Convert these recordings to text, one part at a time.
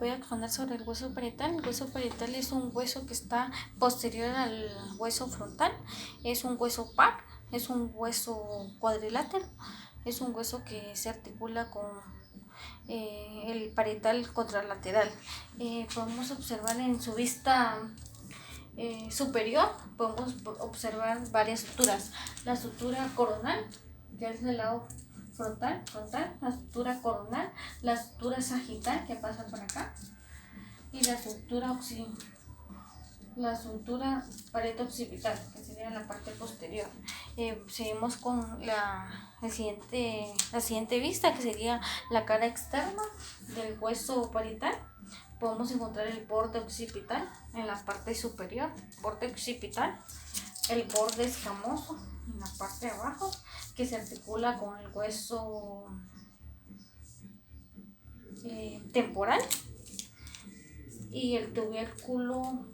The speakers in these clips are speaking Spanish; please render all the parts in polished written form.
voy a exponer sobre el hueso parietal. El hueso parietal es un hueso que está posterior al hueso frontal. Es un hueso par, es un hueso cuadrilátero, es un hueso que se articula con el parietal contralateral. Podemos observar en su vista superior, podemos observar varias suturas. La sutura coronal, que es del lado frontal, la sutura coronal, la sutura sagital, que pasa por acá, y la sutura parieto-occipital, que sería la parte posterior. Seguimos con la siguiente vista, que sería la cara externa del hueso parietal. Podemos encontrar el borde occipital en la parte superior, borde occipital, el borde escamoso en la parte de abajo, que se articula con el hueso temporal, y el tubérculo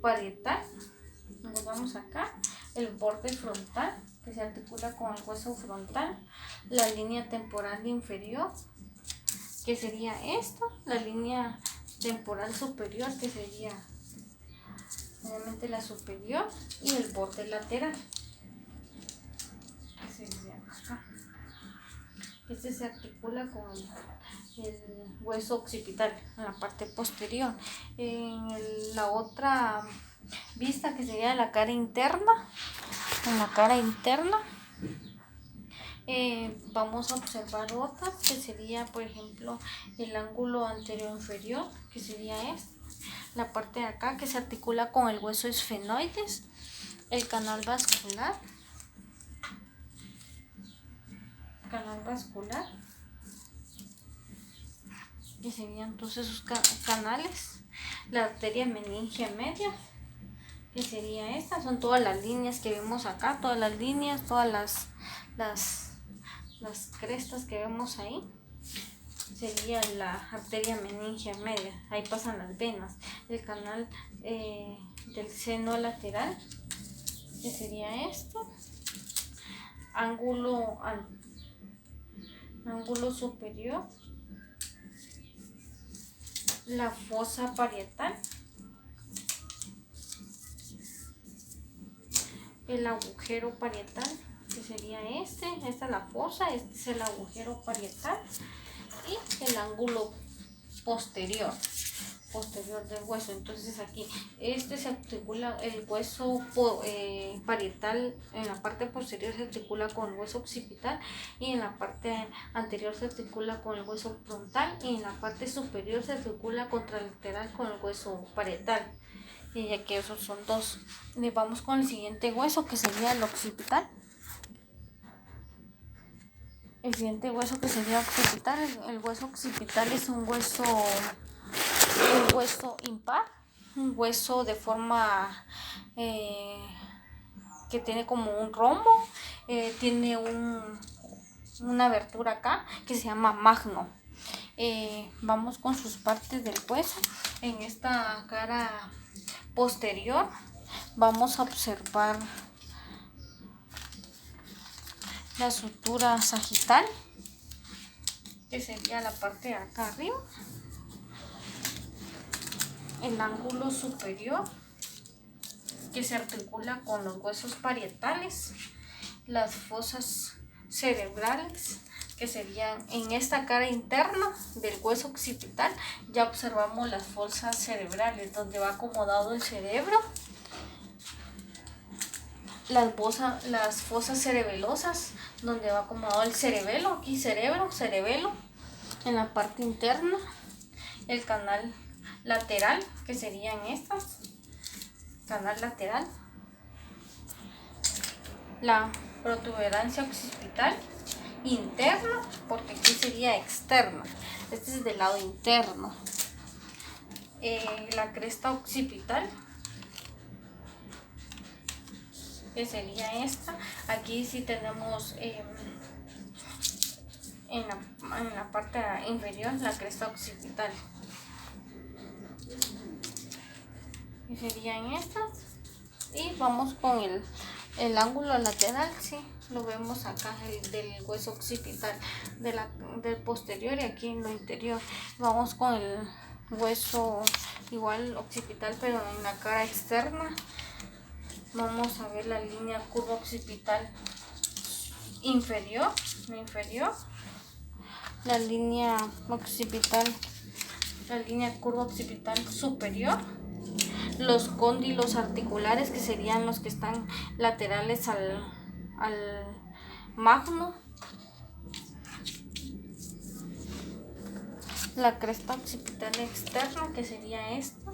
parietal. Nos vamos acá, el borde frontal, que se articula con el hueso frontal, la línea temporal inferior, que sería esta, la línea temporal superior, que sería obviamente la superior, y el borde lateral, que sería acá. Este se articula con el hueso occipital en la parte posterior. En la otra vista, que sería la cara interna, en la cara interna vamos a observar otras, que sería, por ejemplo, el ángulo anterior inferior, que sería este, la parte de acá, que se articula con el hueso esfenoides, el canal vascular, que serían entonces sus canales, la arteria meningia media, que sería esta, son todas las líneas que vemos acá, todas las líneas, todas las crestas que vemos ahí, sería la arteria meningia media, ahí pasan las venas, el canal del seno lateral, que sería esto, ángulo superior, la fosa parietal, el agujero parietal, que sería esta es la fosa, este es el agujero parietal, y el ángulo posterior del hueso. Entonces aquí se articula el hueso parietal, en la parte posterior se articula con el hueso occipital, y en la parte anterior se articula con el hueso frontal, y en la parte superior se articula contralateral con el hueso parietal. Y ya que esos son dos, vamos con el siguiente hueso, que sería el occipital. El siguiente hueso, que sería occipital, el hueso occipital es un hueso impar, un hueso de forma que tiene como un rombo, tiene una abertura acá que se llama magno. Vamos con sus partes del hueso. En esta cara posterior vamos a observar la sutura sagital, que sería la parte de acá arriba, el ángulo superior, que se articula con los huesos parietales, las fosas cerebrales, que serían en esta cara interna del hueso occipital. Ya observamos las fosas cerebrales, donde va acomodado el cerebro, las fosas cerebelosas, donde va acomodado el cerebelo, aquí cerebelo, en la parte interna, el canal lateral, que serían estas, canal lateral, la protuberancia occipital interna, porque aquí sería externa, este es del lado interno, la cresta occipital, que sería esta. Aquí sí tenemos en la parte inferior la cresta occipital, que serían estas. Y vamos con el ángulo lateral, sí, lo vemos acá, el del hueso occipital del posterior, y aquí en lo interior. Vamos con el hueso igual occipital, pero en la cara externa. Vamos a ver la línea curva occipital inferior, la línea curva occipital superior, los cóndilos articulares, que serían los que están laterales al magno, la cresta occipital externa, que sería esta,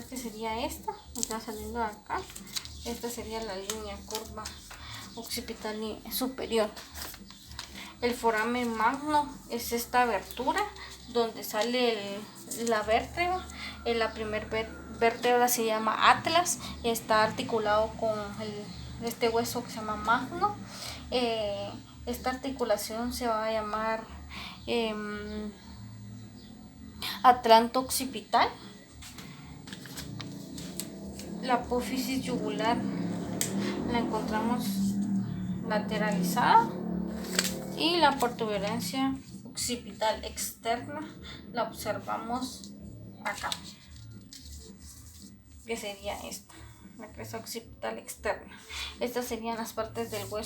que sería esta, está saliendo de acá. Esta sería la línea curva occipital superior. El foramen magno es esta abertura donde sale la vértebra. La primera vértebra se llama atlas, está articulado con este hueso que se llama magno. Esta articulación se va a llamar atlanto occipital. La apófisis yugular la encontramos lateralizada, y la protuberancia occipital externa la observamos acá, que sería esta, la cresta occipital externa. Estas serían las partes del hueso